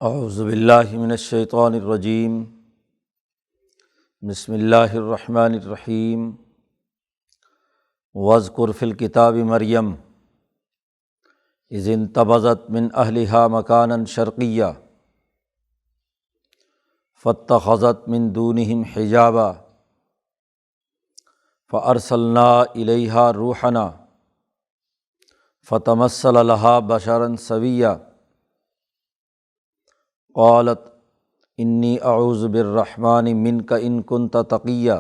اعوذ باللہ من الشیطان الرجیم بسم اللہ الرحمن الرحیم واذکر فی الکتاب مریم اذ انتبذت من اہلہا مکانا شرقیا فاتخذت من دونہم حجابا فارسلنا الیہا روحنا فتمثل لہا بشرا سویا قالت انی اعوذ بالرحمن منک ان کنت تقیا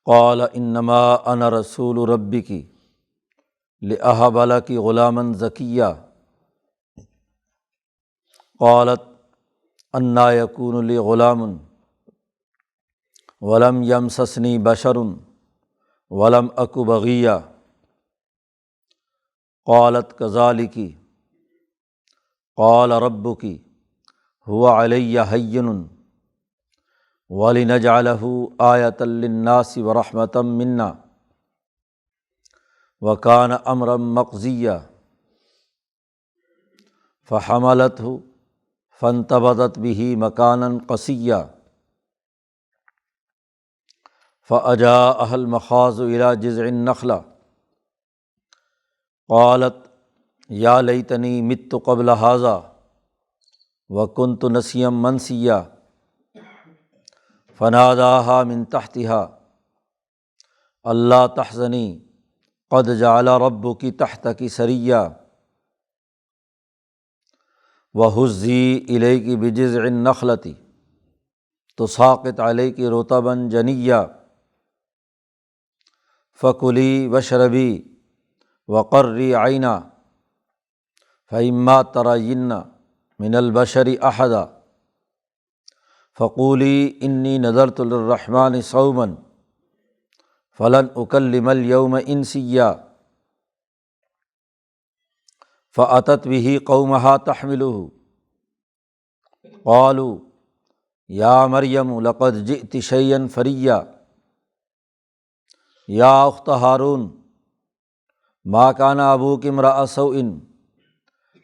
قال انما انا رسول ربک لاہب لک غلاما زکیا قالت انا یکون لی غلام ولم یمسسنی بشر ولم اک بغیا قالت کذالک قال ربک هو علی ہین ولنجعلہ آیۃ للناس ورحمۃ منا وکان امرا مقضیا فحملتہ فانتبذت بہ مکانا قصیا فأجاءها المخاض الی جذع النخلہ قالت یا لیتنی مت قبل ھذا وکنت نسیا منسیا فناداها من تحتها الا تحزنی قد جعل ربک تحتک سریا وہزی الیک بجذع النخلۃ تساقط علیک رطبا جنیا فکلی واشربی وقرری عینا فإما ترین من البشر احدا فقولی انی نذرت للرحمن صوما فلن اکلم اليوم انسیا فأتت به قومها تحملہ قالوا یا مریم لقد جئت شیئا فریا یا اخت ہارون ما کان ابوک امرأ سوء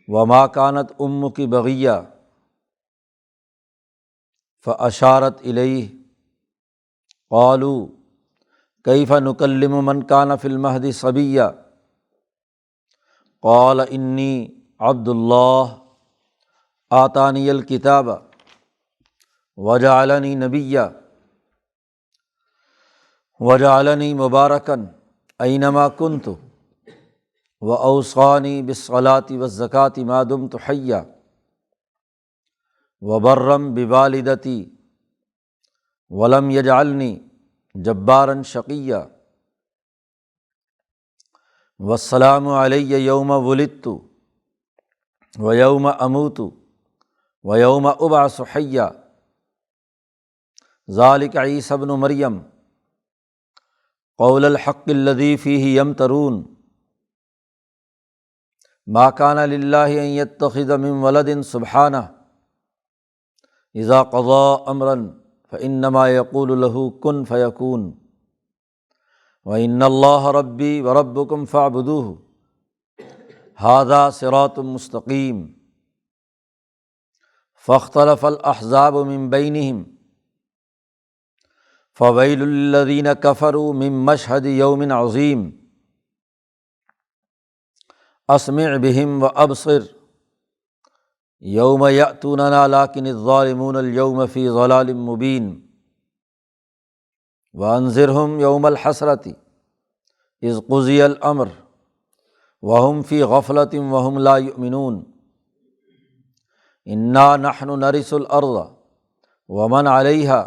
وما کانت امک بغیا فاشارت الیہ قالوا کیف نکلم من کان فی المہد صبیا قال انی عبد اللہ آتانی الکتاب وجعلنی نبیا وجعلنی مبارکا اینما کنت وأوصانی بالصلاة والزکاة ما دمت حیا وبرا بوالدتی ولم یجعلنی جبارا شقیا والسلام علی یوم ولدت ویوم اموت ویوم ابعث حیا ذلک عیسی ابن مریم قول الحق الذی فیہ یمترون ما کان للہ ان یتخذ من ولد سبحانہ اذا قضى امرا فانما یقول له کن فیکون وان اللہ ربی وربکم فاعبدوہ ھذا صراط مستقیم فاختلف الاحزاب من بینہم فویل للذین کفروا من مشہد یوم عظیم اسمع بہم وابصر یوم یأتوننا لیکن الظالمون اليوم فی ضلال مبین وانذرہم یوم الحسرۃ اذ قضی الامر وہم فی غفلۃ وہم لا یؤمنون انا نحن نرث الارض ومن علیہا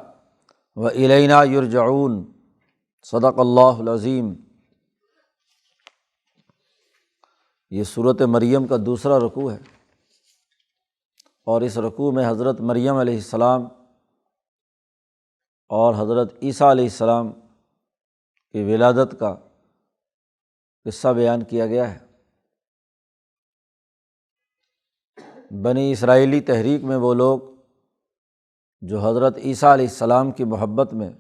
والینا یرجعون صدق اللہ العظیم۔ یہ سورۃ مریم کا دوسرا رکوع ہے، اور اس رکوع میں حضرت مریم علیہ السلام اور حضرت عیسیٰ علیہ السلام کی ولادت کا قصہ بیان کیا گیا ہے۔ بنی اسرائیلی تحریک میں وہ لوگ جو حضرت عیسیٰ علیہ السلام کی محبت میں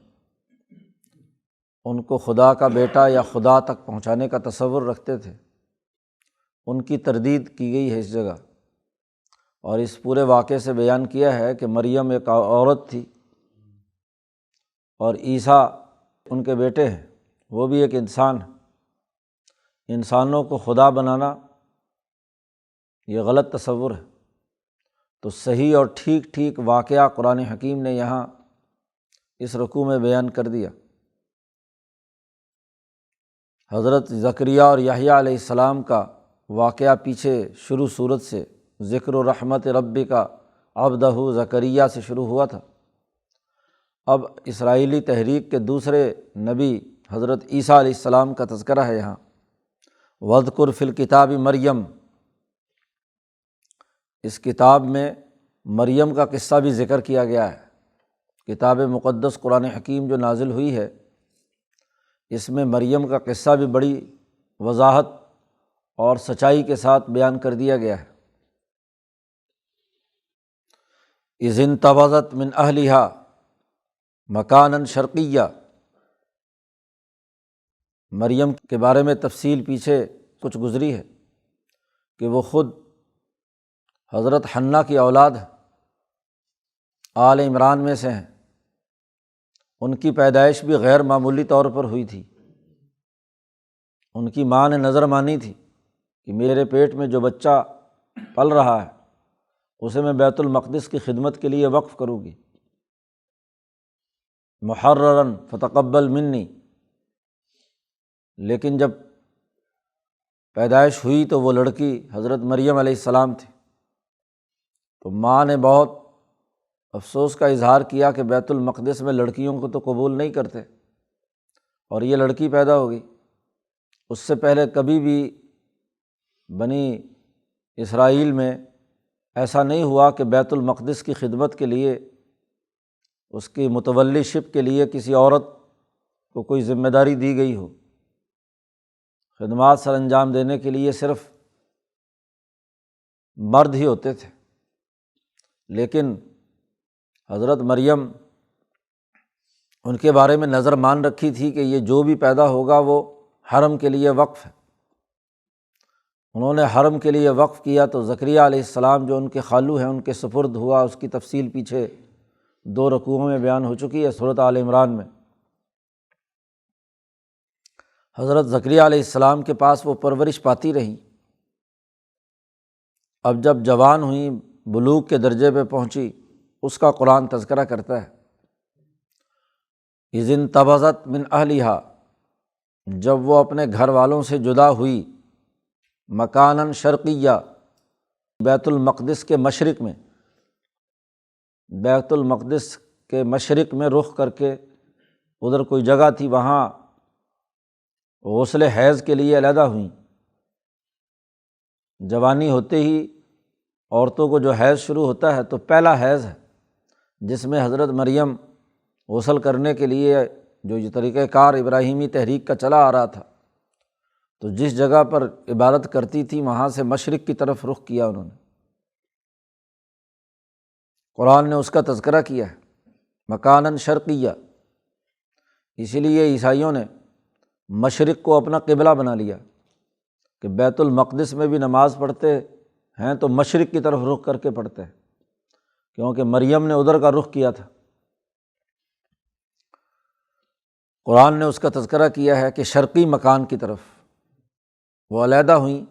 ان کو خدا کا بیٹا یا خدا تک پہنچانے کا تصور رکھتے تھے، ان کی تردید کی گئی ہے اس جگہ، اور اس پورے واقعے سے بیان کیا ہے کہ مریم ایک عورت تھی اور عیسیٰ ان کے بیٹے ہیں، وہ بھی ایک انسان ہے۔ انسانوں کو خدا بنانا یہ غلط تصور ہے، تو صحیح اور ٹھیک ٹھیک واقعہ قرآن حکیم نے یہاں اس رکوع میں بیان کر دیا۔ حضرت زکریا اور یحییٰ علیہ السلام کا واقعہ پیچھے شروع صورت سے ذکر و رحمت ربک عبدہ زکریا سے شروع ہوا تھا۔ اب اسرائیلی تحریک کے دوسرے نبی حضرت عیسیٰ علیہ السلام کا تذکرہ ہے یہاں۔ وَاذْكُرْ فِي الْكِتَابِ مریم، اس کتاب میں مریم کا قصہ بھی ذکر کیا گیا ہے۔ کتاب مقدس قرآن حکیم جو نازل ہوئی ہے، اس میں مریم کا قصہ بھی بڑی وضاحت اور سچائی کے ساتھ بیان کر دیا گیا ہے۔ اذ انتبذت من اہلہا مکانا شرقیہ، مریم کے بارے میں تفصیل پیچھے کچھ گزری ہے کہ وہ خود حضرت حنہ کی اولاد ہے، آل عمران میں سے ہیں۔ ان کی پیدائش بھی غیر معمولی طور پر ہوئی تھی۔ ان کی ماں نے نظر مانی تھی کہ میرے پیٹ میں جو بچہ پل رہا ہے اسے میں بیت المقدس کی خدمت کے لیے وقف کروں گی، محرراً فتقبل منی۔ لیکن جب پیدائش ہوئی تو وہ لڑکی حضرت مریم علیہ السلام تھی، تو ماں نے بہت افسوس کا اظہار کیا کہ بیت المقدس میں لڑکیوں کو تو قبول نہیں کرتے، اور یہ لڑکی پیدا ہوگی۔ اس سے پہلے کبھی بھی بنی اسرائیل میں ایسا نہیں ہوا کہ بیت المقدس کی خدمت کے لیے، اس کی متولی شپ کے لیے کسی عورت کو کوئی ذمہ داری دی گئی ہو۔ خدمات سر انجام دینے کے لیے صرف مرد ہی ہوتے تھے، لیکن حضرت مریم ان کے بارے میں نظر مان رکھی تھی کہ یہ جو بھی پیدا ہوگا وہ حرم کے لیے وقف ہے۔ انہوں نے حرم کے لیے وقف کیا تو زکریا علیہ السلام جو ان کے خالو ہیں ان کے سپرد ہوا۔ اس کی تفصیل پیچھے 2 رکوعوں میں بیان ہو چکی ہے سورۃ آل عمران میں۔ حضرت زکریا علیہ السلام کے پاس وہ پرورش پاتی رہیں۔ اب جب جوان ہوئیں، بلوغ کے درجے پہ پہنچی، اس کا قرآن تذکرہ کرتا ہے۔ اذ انتبذت من اہلہا، جب وہ اپنے گھر والوں سے جدا ہوئی، مکاناً شرقیہ، بیت المقدس کے مشرق میں، بیت المقدس کے مشرق میں رخ کر کے ادھر کوئی جگہ تھی، وہاں غسل حیض کے لیے علیحدہ ہوئیں۔ جوانی ہوتے ہی عورتوں کو جو حیض شروع ہوتا ہے تو پہلا حیض ہے، جس میں حضرت مریم غسل کرنے کے لیے جو یہ طریقہ کار ابراہیمی تحریک کا چلا آ رہا تھا، تو جس جگہ پر عبادت کرتی تھی وہاں سے مشرق کی طرف رخ کیا انہوں نے۔ قرآن نے اس کا تذکرہ کیا ہے، مکاناً شرقیہ۔ اسی لیے عیسائیوں نے مشرق کو اپنا قبلہ بنا لیا کہ بیت المقدس میں بھی نماز پڑھتے ہیں تو مشرق کی طرف رخ کر کے پڑھتے ہیں، کیونکہ مریم نے ادھر کا رخ کیا تھا۔ قرآن نے اس کا تذکرہ کیا ہے کہ شرقی مکان کی طرف وہ علیحدہ ہوئیں۔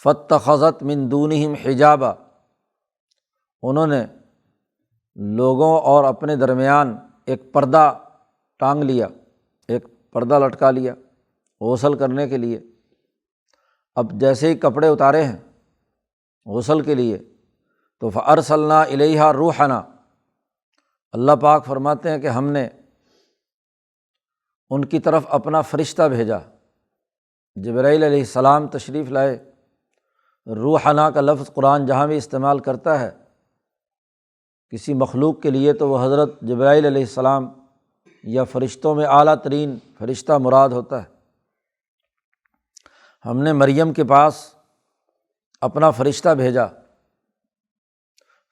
فاتخذت من دونہم حجابا، انہوں نے لوگوں اور اپنے درمیان ایک پردہ ٹانگ لیا، ایک پردہ لٹکا لیا غسل کرنے کے لیے۔ اب جیسے ہی کپڑے اتارے ہیں غسل کے لیے تو فارسلنا الیہا روحنا، اللہ پاک فرماتے ہیں کہ ہم نے ان کی طرف اپنا فرشتہ بھیجا۔ جبرائیل علیہ السلام تشریف لائے۔ روحنا کا لفظ قرآن جہاں بھی استعمال کرتا ہے کسی مخلوق کے لیے تو وہ حضرت جبرائیل علیہ السلام یا فرشتوں میں اعلیٰ ترین فرشتہ مراد ہوتا ہے۔ ہم نے مریم کے پاس اپنا فرشتہ بھیجا۔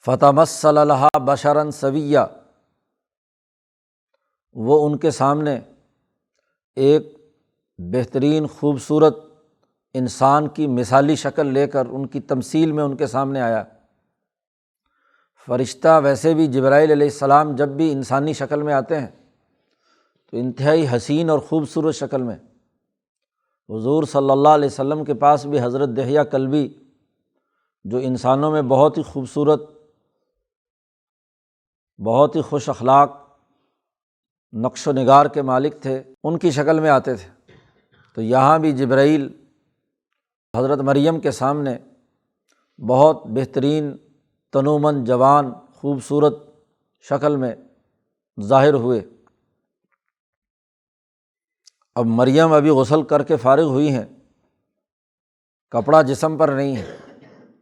فتمثل لہا بشرا سویا، وہ ان کے سامنے ایک بہترین خوبصورت انسان کی مثالی شکل لے کر ان کی تمثیل میں ان کے سامنے آیا۔ فرشتہ ویسے بھی جبرائیل علیہ السلام جب بھی انسانی شکل میں آتے ہیں تو انتہائی حسین اور خوبصورت شکل میں۔ حضور صلی اللہ علیہ وسلم کے پاس بھی حضرت دحیہ کلبی جو انسانوں میں بہت ہی خوبصورت، بہت ہی خوش اخلاق، نقش و نگار کے مالک تھے، ان کی شکل میں آتے تھے۔ تو یہاں بھی جبرائیل حضرت مریم کے سامنے بہت بہترین، تنومند، جوان، خوبصورت شکل میں ظاہر ہوئے۔ اب مریم ابھی غسل کر کے فارغ ہوئی ہیں، کپڑا جسم پر نہیں ہے،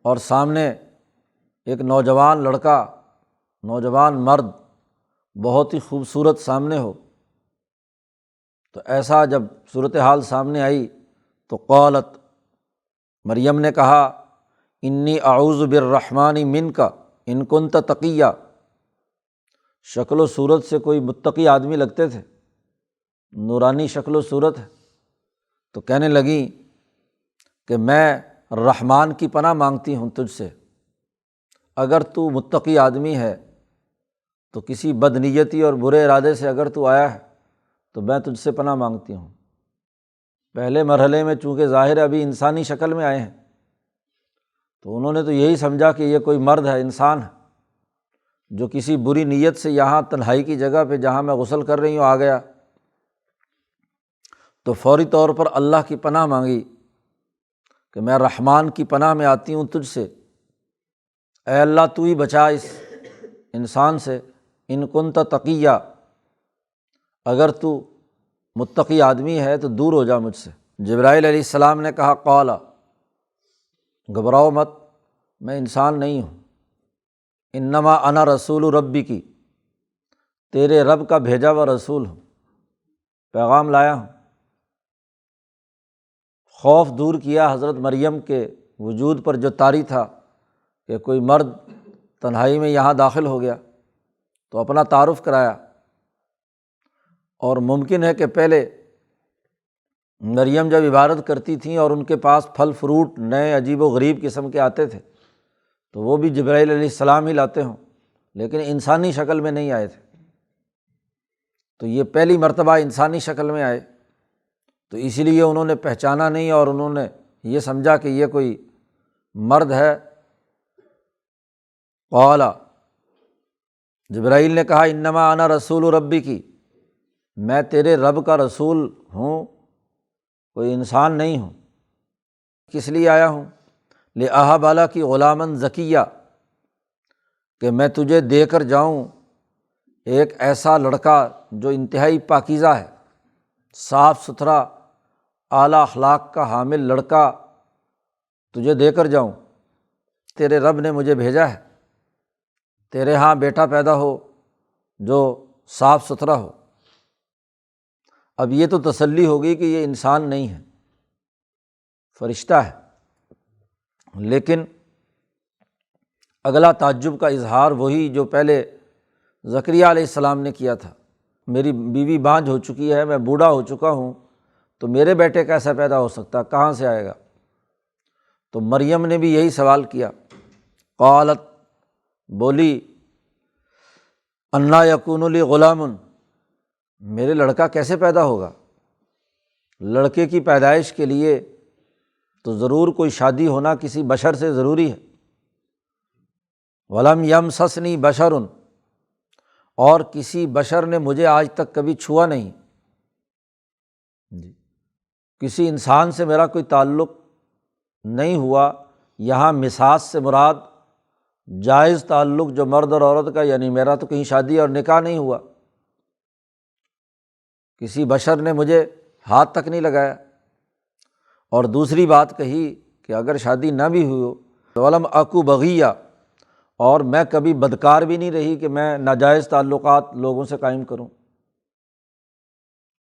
اور سامنے ایک نوجوان لڑکا، نوجوان مرد بہت ہی خوبصورت سامنے ہو۔ تو ایسا جب صورتحال سامنے آئی تو قالت، مریم نے کہا، انی اعوذ بالرحمن منک ان کنت تقیہ۔ شکل و صورت سے کوئی متقی آدمی لگتے تھے، نورانی شکل و صورت ہے، تو کہنے لگیں کہ میں رحمان کی پناہ مانگتی ہوں تجھ سے، اگر تو متقی آدمی ہے تو کسی بدنیتی اور برے ارادے سے اگر تو آیا ہے تو میں تجھ سے پناہ مانگتی ہوں۔ پہلے مرحلے میں چونکہ ظاہر ابھی انسانی شکل میں آئے ہیں تو انہوں نے تو یہی سمجھا کہ یہ کوئی مرد ہے، انسان ہے، جو کسی بری نیت سے یہاں تنہائی کی جگہ پہ جہاں میں غسل کر رہی ہوں آ گیا۔ تو فوری طور پر اللہ کی پناہ مانگی کہ میں رحمان کی پناہ میں آتی ہوں تجھ سے، اے اللہ تو ہی بچا اس انسان سے، ان کنت تقیہ، اگر تو متقی آدمی ہے تو دور ہو جا مجھ سے۔ جبرائیل علیہ السلام نے کہا، قال، گھبراؤ مت، میں انسان نہیں ہوں، انما انا رسول ربی کی، تیرے رب کا بھیجا ہوا رسول ہوں، پیغام لایا ہوں۔ خوف دور کیا حضرت مریم کے وجود پر جو طاری تھا کہ کوئی مرد تنہائی میں یہاں داخل ہو گیا، تو اپنا تعارف کرایا۔ اور ممکن ہے کہ پہلے مریم جب عبادت کرتی تھیں اور ان کے پاس پھل فروٹ نئے عجیب و غریب قسم کے آتے تھے تو وہ بھی جبرائیل علیہ السلام ہی لاتے ہوں، لیکن انسانی شکل میں نہیں آئے تھے۔ تو یہ پہلی مرتبہ انسانی شکل میں آئے، تو اسی لیے انہوں نے پہچانا نہیں اور انہوں نے یہ سمجھا کہ یہ کوئی مرد ہے۔ قال، جبرائیل نے کہا، انما انا رسول ربی کی، میں تیرے رب کا رسول ہوں، کوئی انسان نہیں ہوں۔ کس لیے آیا ہوں؟ لأہب لک غلاما زکیہ، کہ میں تجھے دے کر جاؤں ایک ایسا لڑکا جو انتہائی پاکیزہ ہے، صاف ستھرا، اعلیٰ اخلاق کا حامل لڑکا تجھے دے کر جاؤں۔ تیرے رب نے مجھے بھیجا ہے، تیرے ہاں بیٹا پیدا ہو جو صاف ستھرا ہو۔ اب یہ تو تسلی ہوگی کہ یہ انسان نہیں ہے، فرشتہ ہے۔ لیکن اگلا تعجب کا اظہار وہی جو پہلے زکریہ علیہ السلام نے کیا تھا، میری بیوی بانجھ ہو چکی ہے، میں بوڑھا ہو چکا ہوں، تو میرے بیٹے کیسا پیدا ہو سکتا، کہاں سے آئے گا؟ تو مریم نے بھی یہی سوال کیا۔ قالت، بولی، انا یکون لی غلام، میرے لڑکا کیسے پیدا ہوگا؟ لڑکے کی پیدائش کے لیے تو ضرور کوئی شادی ہونا کسی بشر سے ضروری ہے۔ ولم یمسسنی بشر، اور کسی بشر نے مجھے آج تک کبھی چھوا نہیں، کسی انسان سے میرا کوئی تعلق نہیں ہوا۔ یہاں مساس سے مراد جائز تعلق جو مرد اور عورت کا، یعنی میرا تو کہیں شادی اور نکاح نہیں ہوا، کسی بشر نے مجھے ہاتھ تک نہیں لگایا۔ اور دوسری بات کہی کہ اگر شادی نہ بھی ہوئی ہو، ولم اکو بغیہ، اور میں کبھی بدکار بھی نہیں رہی کہ میں ناجائز تعلقات لوگوں سے قائم کروں۔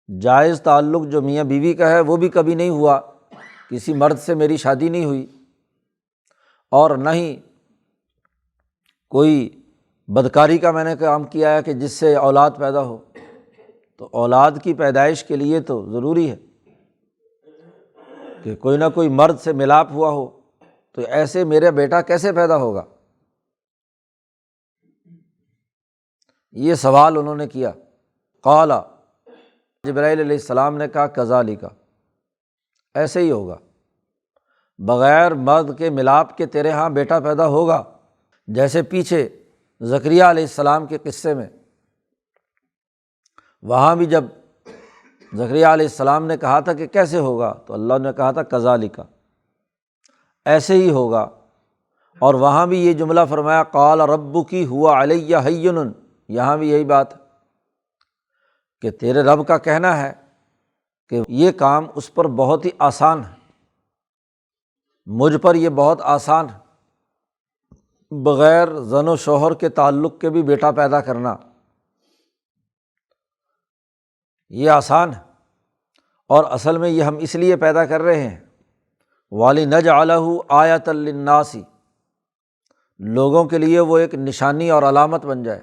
جائز تعلق جو میاں بیوی کا ہے وہ بھی کبھی نہیں ہوا، کسی مرد سے میری شادی نہیں ہوئی، اور نہ ہی کوئی بدکاری کا میں نے کام کیا ہے کہ جس سے اولاد پیدا ہو۔ تو اولاد کی پیدائش کے لیے تو ضروری ہے کہ کوئی نہ کوئی مرد سے ملاپ ہوا ہو، تو ایسے میرا بیٹا کیسے پیدا ہوگا؟ یہ سوال انہوں نے کیا۔ قال، جبرائیل علیہ السلام نے کہا کذالک، ایسے ہی ہوگا، بغیر مرد کے ملاپ کے تیرے ہاں بیٹا پیدا ہوگا۔ جیسے پیچھے زکریا علیہ السلام کے قصے میں، وہاں بھی جب زکریا علیہ السلام نے کہا تھا کہ کیسے ہوگا، تو اللہ نے کہا تھا کذالک، ایسے ہی ہوگا۔ اور وہاں بھی یہ جملہ فرمایا قال ربک هو علی ہین، یہاں بھی یہی بات ہے کہ تیرے رب کا کہنا ہے کہ یہ کام اس پر بہت ہی آسان ہے، مجھ پر یہ بہت آسان ہے، بغیر زن و شوہر کے تعلق کے بھی بیٹا پیدا کرنا یہ آسان ہے۔ اور اصل میں یہ ہم اس لیے پیدا کر رہے ہیں وَلِنَجْعَلَهُ آیَةً لِلنَّاسِ، لوگوں کے لیے وہ ایک نشانی اور علامت بن جائے،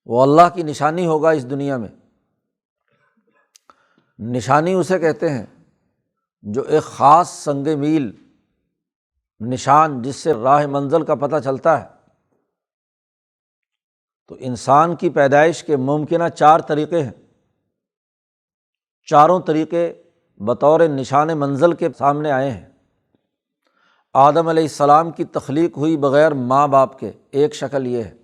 وہ اللہ کی نشانی ہوگا اس دنیا میں۔ نشانی اسے کہتے ہیں جو ایک خاص سنگ میل، نشان جس سے راہ منزل کا پتہ چلتا ہے۔ تو انسان کی پیدائش کے ممکنہ 4 طریقے ہیں، چاروں طریقے بطور نشان منزل کے سامنے آئے ہیں۔ آدم علیہ السلام کی تخلیق ہوئی بغیر ماں باپ کے، ایک شکل یہ ہے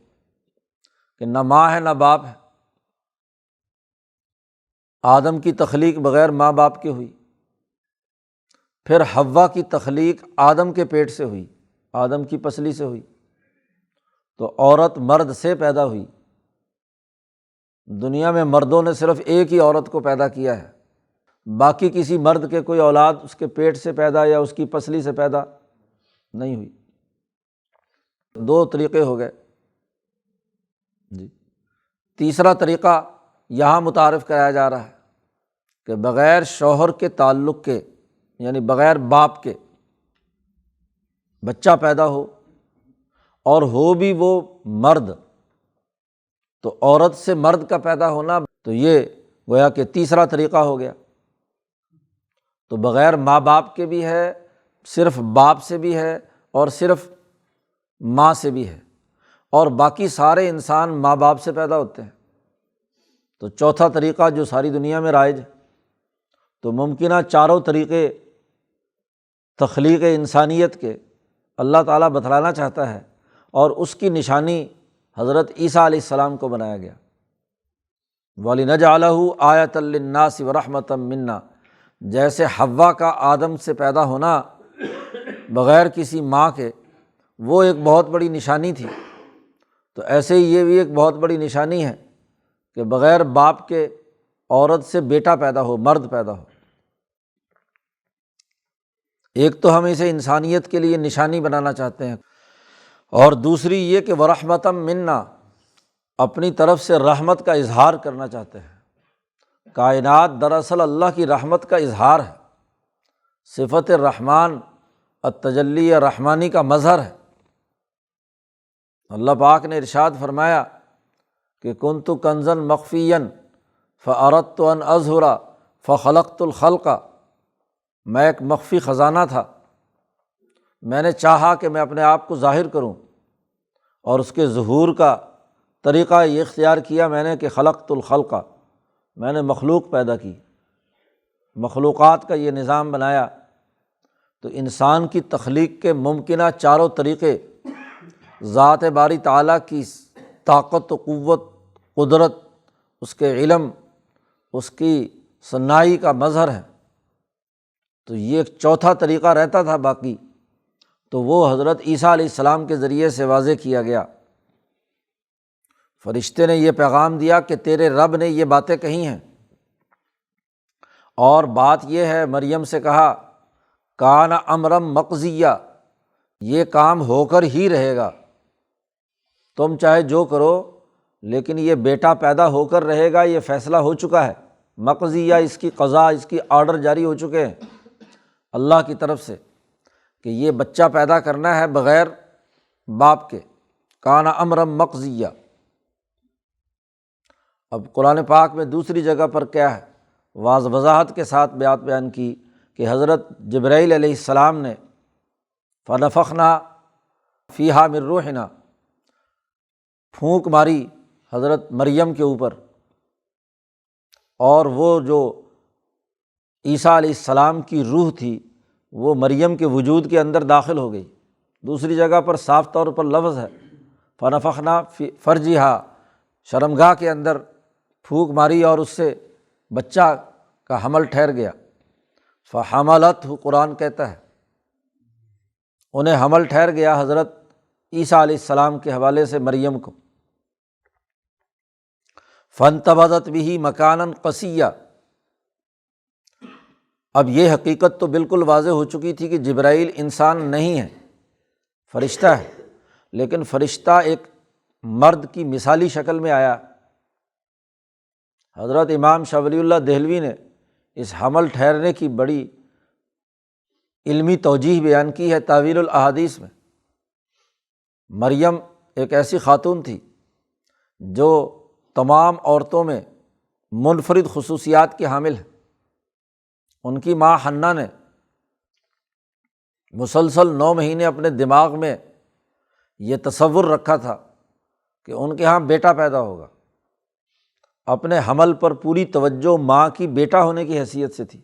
کہ نہ ماں ہے نہ باپ ہے۔ آدم کی تخلیق بغیر ماں باپ کے ہوئی۔ پھر حوا کی تخلیق آدم کے پیٹ سے ہوئی، آدم کی پسلی سے ہوئی، تو عورت مرد سے پیدا ہوئی۔ دنیا میں مردوں نے صرف ایک ہی عورت کو پیدا کیا ہے، باقی کسی مرد کے کوئی اولاد اس کے پیٹ سے پیدا یا اس کی پسلی سے پیدا نہیں ہوئی۔ 2 طریقے ہو گئے جی۔ تیسرا طریقہ یہاں متعارف کرایا جا رہا ہے کہ بغیر شوہر کے تعلق کے، یعنی بغیر باپ کے بچہ پیدا ہو، اور ہو بھی وہ مرد، تو عورت سے مرد کا پیدا ہونا، تو یہ گویا کہ تیسرا طریقہ ہو گیا۔ تو بغیر ماں باپ کے بھی ہے، صرف باپ سے بھی ہے، اور صرف ماں سے بھی ہے، اور باقی سارے انسان ماں باپ سے پیدا ہوتے ہیں۔ تو چوتھا طریقہ جو ساری دنیا میں رائج ہے۔ تو ممکنہ چاروں طریقے تخلیق انسانیت کے اللہ تعالیٰ بتلانا چاہتا ہے، اور اس کی نشانی حضرت عیسیٰ علیہ السلام کو بنایا گیا۔ وَلِنَجْعَلَهُ آیَةً لِلنَّاسِ وَرَحْمَةً مِنَّا، جیسے حوا کا آدم سے پیدا ہونا بغیر کسی ماں کے وہ ایک بہت بڑی نشانی تھی، تو ایسے ہی یہ بھی ایک بہت بڑی نشانی ہے کہ بغیر باپ کے عورت سے بیٹا پیدا ہو، مرد پیدا ہو۔ ایک تو ہم اسے انسانیت کے لیے نشانی بنانا چاہتے ہیں، اور دوسری یہ کہ وَرَحْمَةً مِنَّا، اپنی طرف سے رحمت کا اظہار کرنا چاہتے ہیں۔ کائنات دراصل اللہ کی رحمت کا اظہار ہے، صفت الرحمن التجلی الرحمانی کا مظہر ہے۔ اللہ پاک نے ارشاد فرمایا کہ کنت کنزا مخفیا فاردت ان اظہر فخلقت الخلق، میں ایک مخفی خزانہ تھا، میں نے چاہا کہ میں اپنے آپ کو ظاہر کروں، اور اس کے ظہور کا طریقہ یہ اختیار کیا میں نے کہ خلقت الخلق، میں نے مخلوق پیدا کی، مخلوقات کا یہ نظام بنایا۔ تو انسان کی تخلیق کے ممکنہ چاروں طریقے ذات باری تعالیٰ کی طاقت و قوت، قدرت، اس کے علم، اس کی صناعی کا مظہر ہے۔ تو یہ ایک چوتھا طریقہ رہتا تھا باقی، تو وہ حضرت عیسیٰ علیہ السلام کے ذریعے سے واضح کیا گیا۔ فرشتے نے یہ پیغام دیا کہ تیرے رب نے یہ باتیں کہی ہیں، اور بات یہ ہے، مریم سے کہا کان امرا مقضیہ، یہ کام ہو کر ہی رہے گا، تم چاہے جو کرو، لیکن یہ بیٹا پیدا ہو کر رہے گا، یہ فیصلہ ہو چکا ہے، مقضیہ، اس کی قضا، اس کی آرڈر جاری ہو چکے ہیں اللہ کی طرف سے کہ یہ بچہ پیدا کرنا ہے بغیر باپ کے، کان امرا مقضیہ۔ اب قرآن پاک میں دوسری جگہ پر کیا ہے، وضاحت کے ساتھ بات بیان کی کہ حضرت جبرائیل علیہ السلام نے فنفخنا فیہا من روحنا پھونک ماری حضرت مریم کے اوپر، اور وہ جو عیسیٰ علیہ السلام کی روح تھی وہ مریم کے وجود کے اندر داخل ہو گئی۔ دوسری جگہ پر صاف طور پر لفظ ہے فنفخنا فی فرجہا، شرمگاہ کے اندر پھونک ماری اور اس سے بچہ کا حمل ٹھہر گیا۔ فحملتہ، قرآن کہتا ہے انہیں حمل ٹھہر گیا حضرت عیسیٰ علیہ السلام کے حوالے سے مریم کو۔ فانتبذت بہ مکانا قصیا، اب یہ حقیقت تو بالکل واضح ہو چکی تھی کہ جبرائیل انسان نہیں ہے، فرشتہ ہے، لیکن فرشتہ ایک مرد کی مثالی شکل میں آیا۔ حضرت امام شاہ ولی اللہ دہلوی نے اس حمل ٹھہرنے کی بڑی علمی توجیہ بیان کی ہے تاویل الاحادیث میں۔ مریم ایک ایسی خاتون تھی جو تمام عورتوں میں منفرد خصوصیات کی حامل ہے۔ ان کی ماں حنہ نے مسلسل 9 مہینے اپنے دماغ میں یہ تصور رکھا تھا کہ ان کے ہاں بیٹا پیدا ہوگا۔ اپنے حمل پر پوری توجہ ماں کی بیٹا ہونے کی حیثیت سے تھی،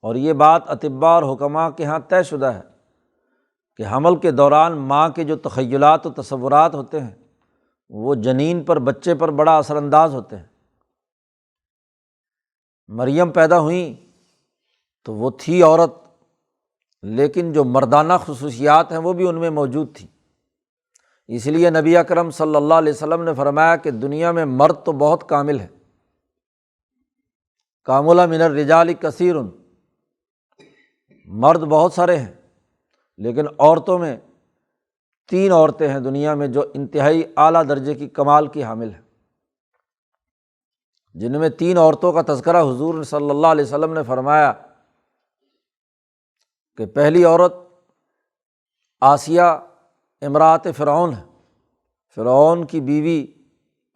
اور یہ بات اطباء اور حکماء کے ہاں طے شدہ ہے کہ حمل کے دوران ماں کے جو تخیلات و تصورات ہوتے ہیں وہ جنین پر، بچے پر بڑا اثر انداز ہوتے ہیں۔ مریم پیدا ہوئیں تو وہ تھی عورت، لیکن جو مردانہ خصوصیات ہیں وہ بھی ان میں موجود تھیں۔ اس لیے نبی اکرم صلی اللہ علیہ وسلم نے فرمایا کہ دنیا میں مرد تو بہت کامل ہے، کامل من الرجال کثیر، مرد بہت سارے ہیں، لیکن عورتوں میں 3 عورتیں ہیں دنیا میں جو انتہائی اعلیٰ درجے کی کمال کی حامل ہیں، جن میں 3 عورتوں کا تذکرہ حضور صلی اللہ علیہ وسلم نے فرمایا کہ پہلی عورت آسیہ امرأۃ فرعون ہے، فرعون کی بیوی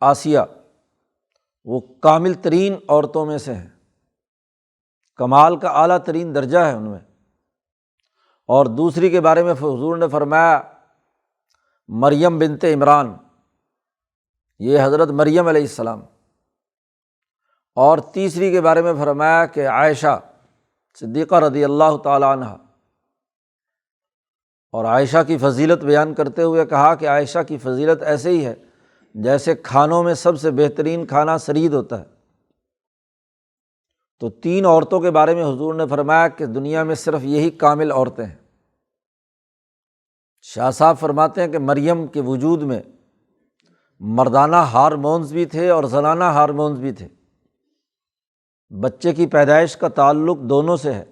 آسیہ، وہ کامل ترین عورتوں میں سے ہیں، کمال کا اعلیٰ ترین درجہ ہے ان میں۔ اور دوسری کے بارے میں حضور نے فرمایا مریم بنت عمران، یہ حضرت مریم علیہ السلام۔ اور تیسری کے بارے میں فرمایا کہ عائشہ صدیقہ رضی اللہ تعالیٰ عنہ، اور عائشہ کی فضیلت بیان کرتے ہوئے کہا کہ عائشہ کی فضیلت ایسے ہی ہے جیسے کھانوں میں سب سے بہترین کھانا ثرید ہوتا ہے۔ تو 3 عورتوں کے بارے میں حضور نے فرمایا کہ دنیا میں صرف یہی کامل عورتیں ہیں۔ شاہ صاحب فرماتے ہیں کہ مریم کے وجود میں مردانہ ہارمونز بھی تھے اور زنانہ ہارمونز بھی تھے۔ بچے کی پیدائش کا تعلق دونوں سے ہے۔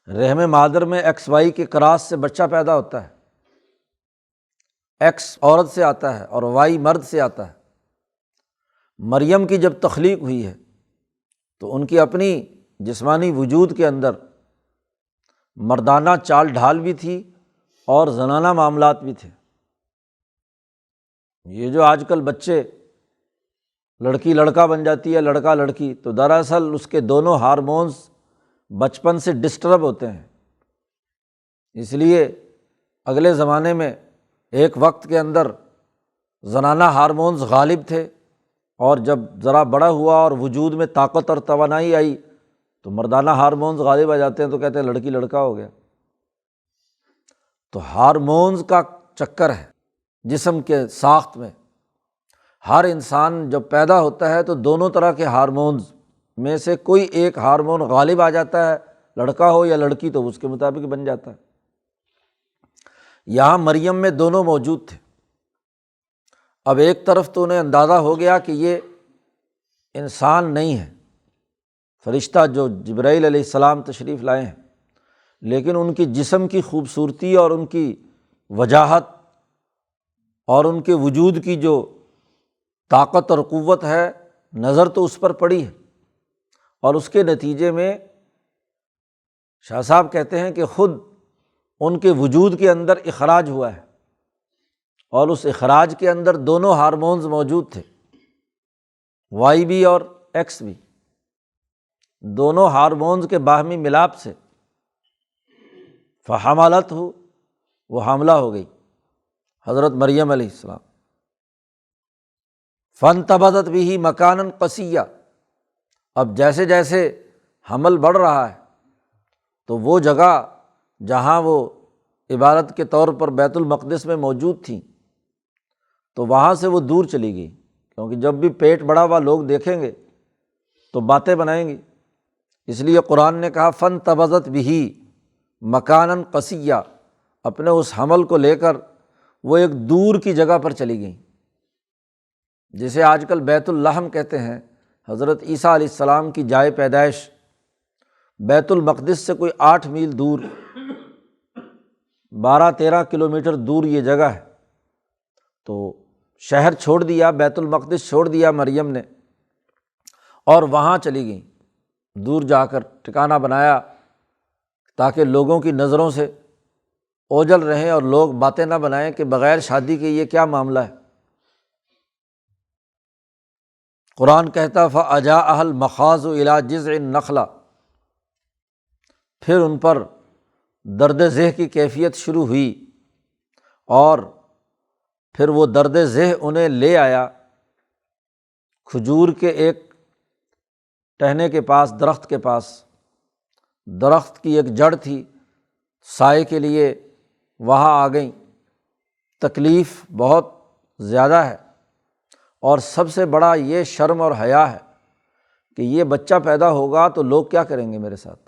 رحم مادر میں ایکس وائی کے کراس سے بچہ پیدا ہوتا ہے، ایکس عورت سے آتا ہے اور وائی مرد سے آتا ہے۔ مریم کی جب تخلیق ہوئی ہے تو ان کی اپنی جسمانی وجود کے اندر مردانہ چال ڈھال بھی تھی اور زنانہ معاملات بھی تھے۔ یہ جو آج کل بچے لڑکی لڑکا بن جاتی ہے، لڑکا لڑکی، تو دراصل اس کے دونوں ہارمونز بچپن سے ڈسٹرب ہوتے ہیں۔ اس لیے اگلے زمانے میں ایک وقت کے اندر زنانہ ہارمونز غالب تھے، اور جب ذرا بڑا ہوا اور وجود میں طاقت اور توانائی آئی تو مردانہ ہارمونز غالب آ جاتے ہیں، تو کہتے ہیں لڑکی لڑکا ہو گیا۔ تو ہارمونز کا چکر ہے جسم کے ساخت میں۔ ہر انسان جب پیدا ہوتا ہے تو دونوں طرح کے ہارمونز میں سے کوئی ایک ہارمون غالب آ جاتا ہے، لڑکا ہو یا لڑکی تو اس کے مطابق بن جاتا ہے۔ یہاں مریم میں دونوں موجود تھے۔ اب ایک طرف تو انہیں اندازہ ہو گیا کہ یہ انسان نہیں ہے، فرشتہ جو جبرائیل علیہ السلام تشریف لائے ہیں، لیکن ان کی جسم کی خوبصورتی اور ان کی وجاہت اور ان کے وجود کی جو طاقت اور قوت ہے، نظر تو اس پر پڑی ہے، اور اس کے نتیجے میں شاہ صاحب کہتے ہیں کہ خود ان کے وجود کے اندر اخراج ہوا ہے، اور اس اخراج کے اندر دونوں ہارمونز موجود تھے، وائی بھی اور ایکس بھی۔ دونوں ہارمونز کے باہمی ملاپ سے فحملتہ، وہ حاملہ ہو گئی حضرت مریم علیہ السلام۔ فانتبذت بہ مکانا قصیا، اب جیسے جیسے حمل بڑھ رہا ہے تو وہ جگہ جہاں وہ عبادت کے طور پر بیت المقدس میں موجود تھیں تو وہاں سے وہ دور چلی گئی، کیونکہ جب بھی پیٹ بڑا ہوا لوگ دیکھیں گے تو باتیں بنائیں گے، اس لیے قرآن نے کہا فانتبذت بہ مکانا قصیا، اپنے اس حمل کو لے کر وہ ایک دور کی جگہ پر چلی گئیں، جسے آج کل بیت اللحم کہتے ہیں۔ حضرت عیسیٰ علیہ السلام کی جائے پیدائش بیت المقدس سے کوئی 8 میل دور، 12-13 کلومیٹر دور یہ جگہ ہے۔ تو شہر چھوڑ دیا، بیت المقدس چھوڑ دیا مریم نے، اور وہاں چلی گئیں، دور جا کر ٹھکانہ بنایا تاکہ لوگوں کی نظروں سے اوجھل رہیں اور لوگ باتیں نہ بنائیں کہ بغیر شادی کے یہ کیا معاملہ ہے۔ قرآن کہتا فَأَجَاءَهَا الْمَخَاضُ إِلَىٰ جِذْعِ النَّخْلَةِ، پھر ان پر درد ذہ کی کیفیت شروع ہوئی، اور پھر وہ درد ذہ انہیں لے آیا کھجور کے ایک ٹہنے کے پاس، درخت کے پاس۔ درخت کی ایک جڑ تھی، سائے کے لیے وہاں آ گئیں۔ تکلیف بہت زیادہ ہے، اور سب سے بڑا یہ شرم اور حیا ہے کہ یہ بچہ پیدا ہوگا تو لوگ کیا کریں گے میرے ساتھ؟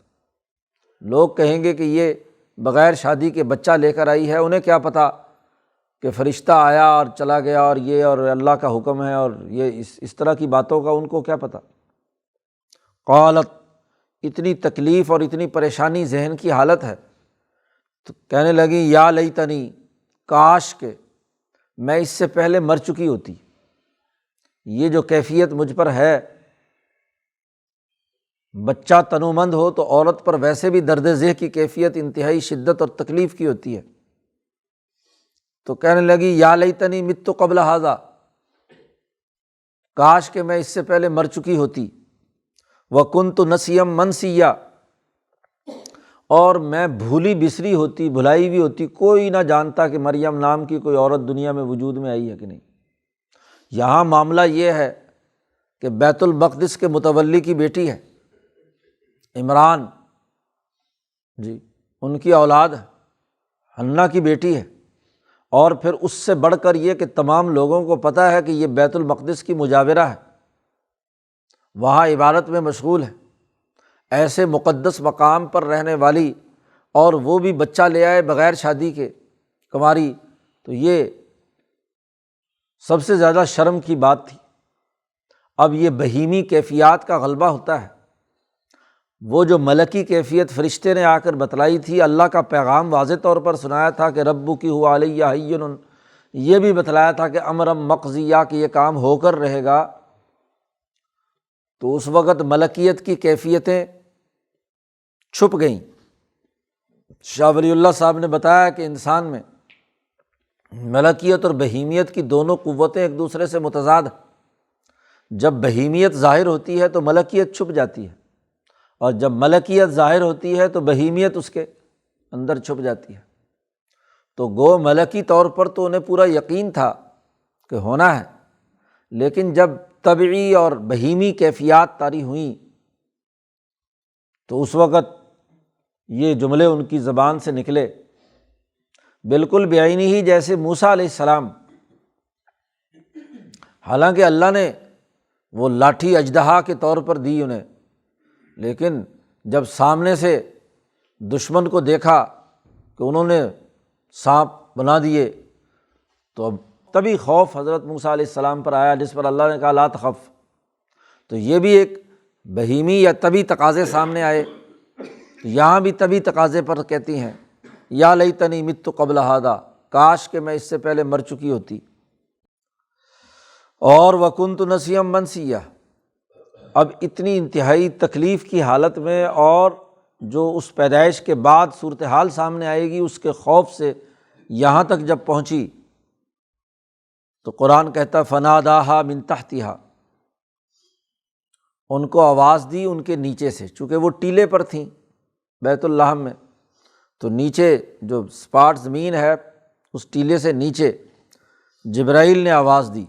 لوگ کہیں گے کہ یہ بغیر شادی کے بچہ لے کر آئی ہے، انہیں کیا پتہ کہ فرشتہ آیا اور چلا گیا اور یہ اور اللہ کا حکم ہے، اور یہ اس طرح کی باتوں کا ان کو کیا پتہ۔ قالت، اتنی تکلیف اور اتنی پریشانی ذہن کی حالت ہے تو کہنے لگی یا لیتنی، کاش کہ میں اس سے پہلے مر چکی ہوتی۔ یہ جو کیفیت مجھ پر ہے، بچہ تنومند ہو تو عورت پر ویسے بھی درد ذہ کی کیفیت انتہائی شدت اور تکلیف کی ہوتی ہے، تو کہنے لگی یا لیتنی مت قبل ھذا، کاش کہ میں اس سے پہلے مر چکی ہوتی۔ وکنت نسیا منسیا، اور میں بھولی بسری ہوتی، بھلائی ہوئی ہوتی، کوئی نہ جانتا کہ مریم نام کی کوئی عورت دنیا میں وجود میں آئی ہے کہ نہیں۔ یہاں معاملہ یہ ہے کہ بیت المقدس کے متولی کی بیٹی ہے، عمران جی، ان کی اولاد ہے، حنہ کی بیٹی ہے، اور پھر اس سے بڑھ کر یہ کہ تمام لوگوں کو پتہ ہے کہ یہ بیت المقدس کی مجاورہ ہے، وہاں عبادت میں مشغول ہے، ایسے مقدس مقام پر رہنے والی، اور وہ بھی بچہ لے آئے بغیر شادی کے، کنواری، تو یہ سب سے زیادہ شرم کی بات تھی۔ اب یہ بہیمی کیفیات کا غلبہ ہوتا ہے، وہ جو ملکی کیفیت فرشتے نے آ کر بتلائی تھی، اللہ کا پیغام واضح طور پر سنایا تھا کہ ربک هو علی ہین، یہ بھی بتلایا تھا کہ امرم مقضیہ، کہ یہ کام ہو کر رہے گا، تو اس وقت ملکیت کی کیفیتیں چھپ گئیں۔ شاہ ولی اللہ صاحب نے بتایا کہ انسان میں ملکیت اور بہیمیت کی دونوں قوتیں ایک دوسرے سے متضاد ہیں۔ جب بہیمیت ظاہر ہوتی ہے تو ملکیت چھپ جاتی ہے، اور جب ملکیت ظاہر ہوتی ہے تو بہیمیت اس کے اندر چھپ جاتی ہے۔ تو گو ملکی طور پر تو انہیں پورا یقین تھا کہ ہونا ہے، لیکن جب طبعی اور بہیمی کیفیات طاری ہوئیں تو اس وقت یہ جملے ان کی زبان سے نکلے، بالکل بعینی ہی جیسے موسیٰ علیہ السلام، حالانکہ اللہ نے وہ لاٹھی اژدہا کے طور پر دی انہیں، لیکن جب سامنے سے دشمن کو دیکھا کہ انہوں نے سانپ بنا دیے تو اب تبھی خوف حضرت موسیٰ علیہ السلام پر آیا، جس پر اللہ نے کہا لا تخف۔ تو یہ بھی ایک بہیمی یا طبعی تقاضے سامنے آئے، تو یہاں بھی طبعی تقاضے پر کہتی ہیں یا لیتنی مت قبل ھذا، کاش کہ میں اس سے پہلے مر چکی ہوتی۔ اور وکنت نسیا منسیا، اب اتنی انتہائی تکلیف کی حالت میں، اور جو اس پیدائش کے بعد صورتحال سامنے آئے گی اس کے خوف سے یہاں تک جب پہنچی تو قرآن کہتا فناداہا من تحتہا، ان کو آواز دی ان کے نیچے سے، چونکہ وہ ٹیلے پر تھیں بیت اللحم میں، تو نیچے جو سپاٹ زمین ہے اس ٹیلے سے نیچے جبرائیل نے آواز دی،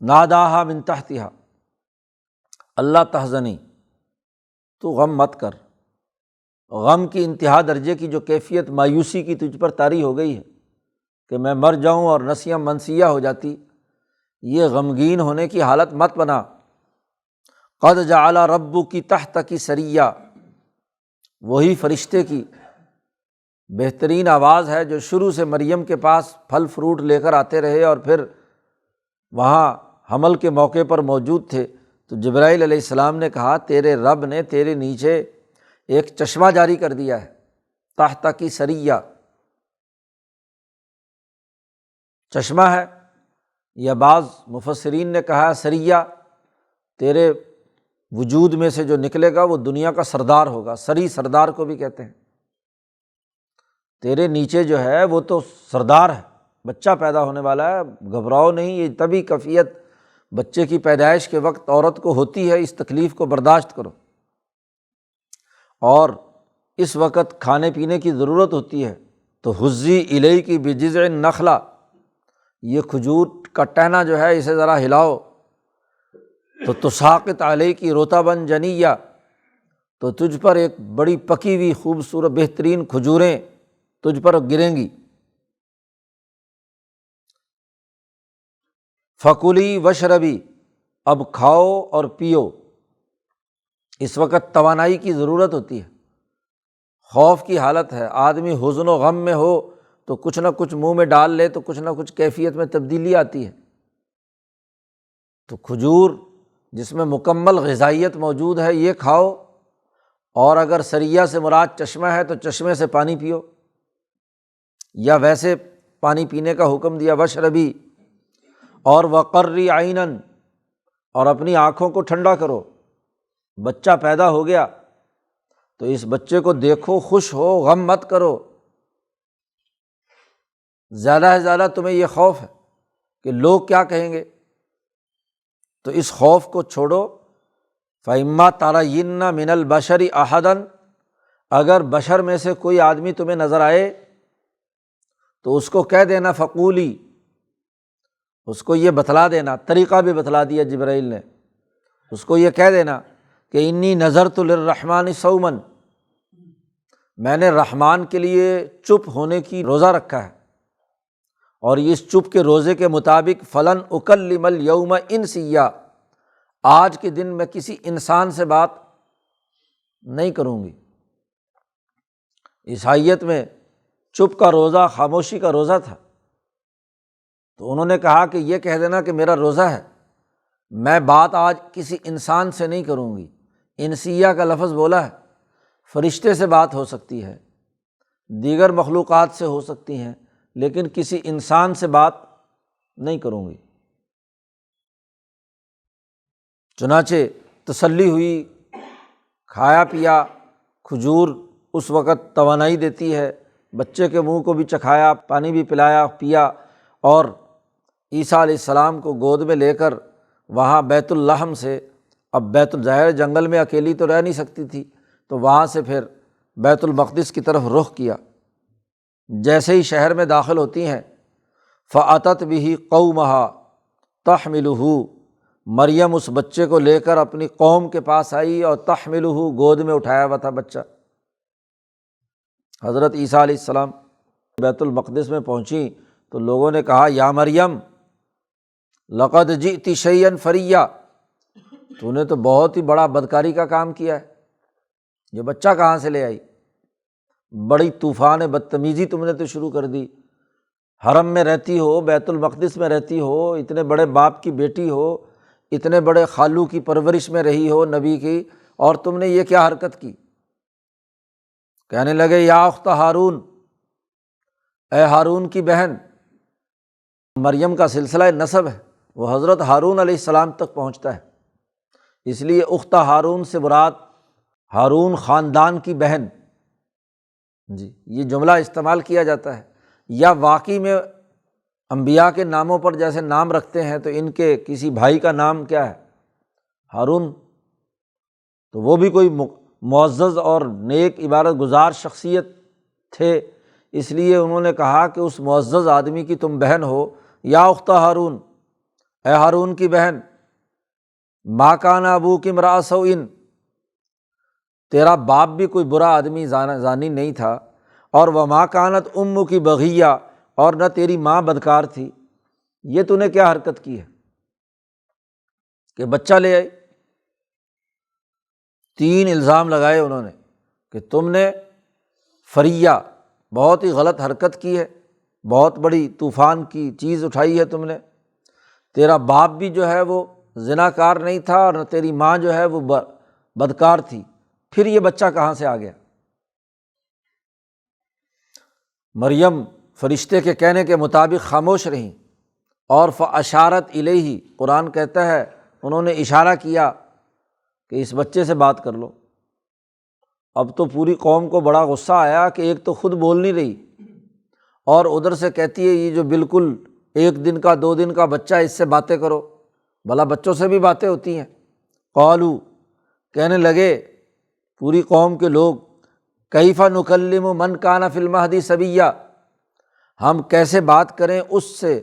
ناداہا من تحتہا اللہ تحزنی، تو غم مت کر۔ غم کی انتہا درجے کی جو کیفیت مایوسی کی تجھ پر طاری ہو گئی ہے کہ میں مر جاؤں اور نسیاں منسیہ ہو جاتی، یہ غمگین ہونے کی حالت مت بنا۔ قد جعل ربک تحتک سریہ، وہی فرشتے کی بہترین آواز ہے جو شروع سے مریم کے پاس پھل فروٹ لے کر آتے رہے اور پھر وہاں حمل کے موقع پر موجود تھے۔ تو جبرائیل علیہ السلام نے کہا تیرے رب نے تیرے نیچے ایک چشمہ جاری کر دیا ہے، تحتک سریہ چشمہ ہے، یا بعض مفسرین نے کہا سریہ تیرے وجود میں سے جو نکلے گا وہ دنیا کا سردار ہوگا، سری سردار کو بھی کہتے ہیں، تیرے نیچے جو ہے وہ تو سردار ہے، بچہ پیدا ہونے والا ہے، گھبراؤ نہیں، یہ طبی کیفیت بچے کی پیدائش کے وقت عورت کو ہوتی ہے، اس تکلیف کو برداشت کرو، اور اس وقت کھانے پینے کی ضرورت ہوتی ہے، تو حزی الیک بجذع النخلہ، یہ کھجور کا ٹہنا جو ہے اسے ذرا ہلاؤ، تو تساقط علیک رطبا جنیہ، تو تجھ پر ایک بڑی پکی ہوئی خوبصورت بہترین کھجوریں تجھ پر گریں گی۔ فکلی وشربی، اب کھاؤ اور پیو، اس وقت توانائی کی ضرورت ہوتی ہے، خوف کی حالت ہے، آدمی حزن و غم میں ہو تو کچھ نہ کچھ منہ میں ڈال لے تو کچھ نہ کچھ کیفیت میں تبدیلی آتی ہے، تو کھجور جس میں مکمل غذائیت موجود ہے یہ کھاؤ، اور اگر سریہ سے مراد چشمہ ہے تو چشمے سے پانی پیو، یا ویسے پانی پینے کا حکم دیا، وشربی، اور وقرری عیناً، اور اپنی آنکھوں کو ٹھنڈا کرو، بچہ پیدا ہو گیا تو اس بچے کو دیکھو، خوش ہو، غم مت کرو، زیادہ سے زیادہ تمہیں یہ خوف ہے کہ لوگ کیا کہیں گے، تو اس خوف کو چھوڑو۔ فَإِمَّا تَرَيِنَّ مِنَ الْبَشَرِ أَحَدًا، اگر بشر میں سے کوئی آدمی تمہیں نظر آئے تو اس کو کہہ دینا، فقولی، اس کو یہ بتلا دینا، طریقہ بھی بتلا دیا جبرائیل نے، اس کو یہ کہہ دینا کہ انی نذرت للرحمن صوما، میں نے رحمان کے لیے چپ ہونے کی روزہ رکھا ہے، اور اس چپ کے روزے کے مطابق فلن اکلم الیوم انسیا، آج کے دن میں کسی انسان سے بات نہیں کروں گی۔ عیسائیت میں چپ کا روزہ خاموشی کا روزہ تھا، تو انہوں نے کہا کہ یہ کہہ دینا کہ میرا روزہ ہے، میں بات آج کسی انسان سے نہیں کروں گی۔ انسیہ کا لفظ بولا ہے، فرشتے سے بات ہو سکتی ہے، دیگر مخلوقات سے ہو سکتی ہیں، لیکن کسی انسان سے بات نہیں کروں گی۔ چنانچہ تسلی ہوئی، کھایا پیا، کھجور اس وقت توانائی دیتی ہے، بچے کے منہ کو بھی چکھایا، پانی بھی پلایا پیا، اور عیسیٰ علیہ السلام کو گود میں لے کر وہاں بیت اللحم سے، اب بیت الظاہر جنگل میں اکیلی تو رہ نہیں سکتی تھی، تو وہاں سے پھر بیت المقدس کی طرف رخ کیا۔ جیسے ہی شہر میں داخل ہوتی ہیں، فَأَتَتْ بِهِ قَوْمَهَا تَحْمِلُهُ، مریم اس بچے کو لے کر اپنی قوم کے پاس آئی اور تحملہ، گود میں اٹھایا ہوا تھا بچہ۔ حضرت عیسیٰ علیہ السلام بیت المقدس میں پہنچی تو لوگوں نے کہا، یا مریم لقد جئت شیئا فریا، تو نے تو بہت ہی بڑا بدکاری کا کام کیا ہے، یہ بچہ کہاں سے لے آئی، بڑی طوفان بدتمیزی تم نے تو شروع کر دی، حرم میں رہتی ہو، بیت المقدس میں رہتی ہو، اتنے بڑے باپ کی بیٹی ہو، اتنے بڑے خالو کی پرورش میں رہی ہو نبی کی، اور تم نے یہ کیا حرکت کی۔ کہنے لگے، یا اخت ہارون، اے ہارون کی بہن، مریم کا سلسلہ نسب ہے وہ حضرت ہارون علیہ السلام تک پہنچتا ہے، اس لیے اخت ہارون سے مراد ہارون خاندان کی بہن، جی یہ جملہ استعمال کیا جاتا ہے۔ یا واقعی میں انبیاء کے ناموں پر جیسے نام رکھتے ہیں تو ان کے کسی بھائی کا نام کیا ہے، ہارون تو وہ بھی کوئی معزز اور نیک عبادت گزار شخصیت تھے، اس لیے انہوں نے کہا کہ اس معزز آدمی کی تم بہن ہو، یا اخت ہارون، اے ہارون کی بہن، ما کان ابوک امرأ سوء، تیرا باپ بھی کوئی برا آدمی زانی نہیں تھا، اور وما کانت امک بغیہ، اور نہ تیری ماں بدکار تھی، یہ تو نے کیا حرکت کی ہے کہ بچہ لے آئی؟ 3 الزام لگائے انہوں نے کہ تم نے فریہ، بہت ہی غلط حرکت کی ہے، بہت بڑی طوفان کی چیز اٹھائی ہے تم نے، تیرا باپ بھی جو ہے وہ زناکار نہیں تھا، اور نہ تیری ماں جو ہے وہ بدکار تھی، پھر یہ بچہ کہاں سے آ گیا؟ مریم فرشتے کے کہنے کے مطابق خاموش رہیں، اور فاشارت الیہ، قرآن کہتا ہے انہوں نے اشارہ کیا کہ اس بچے سے بات کر لو۔ اب تو پوری قوم کو بڑا غصہ آیا کہ ایک تو خود بول نہیں رہی، اور ادھر سے کہتی ہے یہ جو بالکل 1 دن کا 2 دن کا بچہ ہے، اس سے باتیں کرو، بھلا بچوں سے بھی باتیں ہوتی ہیں۔ قالو، کہنے لگے پوری قوم کے لوگ، کیف نکلم من کان فی المہد صبیہ، ہم کیسے بات کریں اس سے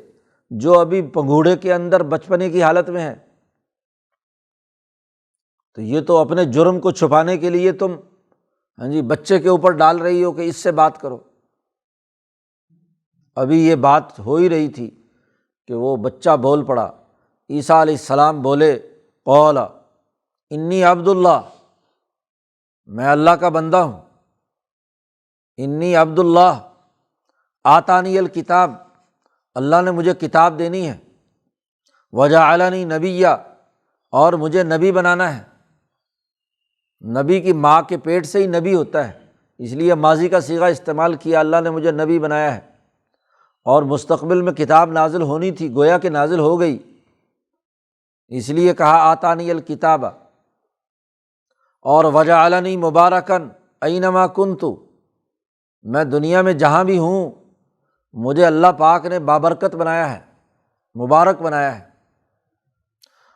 جو ابھی پنگھوڑے کے اندر بچپنے کی حالت میں ہے؟ تو یہ تو اپنے جرم کو چھپانے کے لیے تم بچے کے اوپر ڈال رہی ہو کہ اس سے بات کرو۔ ابھی یہ بات ہو ہی رہی تھی کہ وہ بچہ بول پڑا، عیسیٰ علیہ السلام بولے، قال انی عبد اللہ، میں اللہ کا بندہ ہوں، انی عبد اللہ آتانی الکتاب، اللہ نے مجھے کتاب دینی ہے، وجعلنی نبیّ، اور مجھے نبی بنانا ہے۔ نبی کی ماں کے پیٹ سے ہی نبی ہوتا ہے، اس لیے ماضی کا صیغہ استعمال کیا، اللہ نے مجھے نبی بنایا ہے، اور مستقبل میں کتاب نازل ہونی تھی، گویا کہ نازل ہو گئی، اس لیے کہا آتانی الکتاب، اور وجعلنی مبارکن اینما کنت، میں دنیا میں جہاں بھی ہوں مجھے اللہ پاک نے بابرکت بنایا ہے، مبارک بنایا ہے،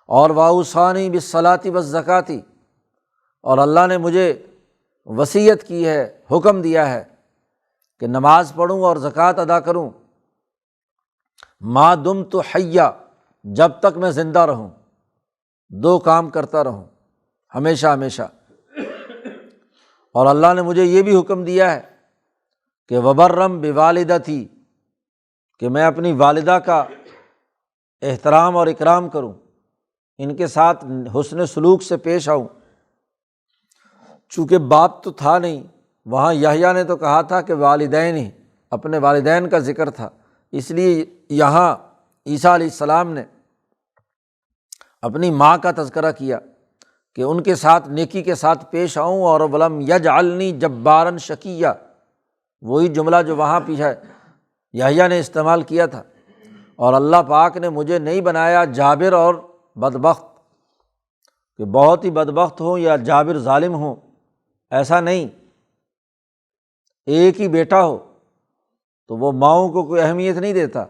اور واوصانی بالصلاۃ والزکاۃ، اور اللہ نے مجھے وصیت کی ہے، حکم دیا ہے کہ نماز پڑھوں اور زکوٰۃ ادا کروں، ما دمت حیا، جب تک میں زندہ رہوں 2 کام کرتا رہوں ہمیشہ ہمیشہ۔ اور اللہ نے مجھے یہ بھی حکم دیا ہے کہ وبرم بوالدتی، کہ میں اپنی والدہ کا احترام اور اکرام کروں، ان کے ساتھ حسن سلوک سے پیش آؤں۔ چونکہ باپ تو تھا نہیں، وہاں یحییٰ نے تو کہا تھا کہ والدین ہی، اپنے والدین کا ذکر تھا، اس لیے یہاں عیسیٰ علیہ السلام نے اپنی ماں کا تذکرہ کیا کہ ان کے ساتھ نیکی کے ساتھ پیش آؤں، اور ولم یجعلنی جبارا شقیہ، وہی جملہ جو وہاں پیچھے یحییٰ نے استعمال کیا تھا، اور اللہ پاک نے مجھے نہیں بنایا جابر اور بدبخت، کہ بہت ہی بدبخت ہوں یا جابر ظالم ہوں، ایسا نہیں، ایک ہی بیٹا ہو تو وہ ماؤں کو کوئی اہمیت نہیں دیتا،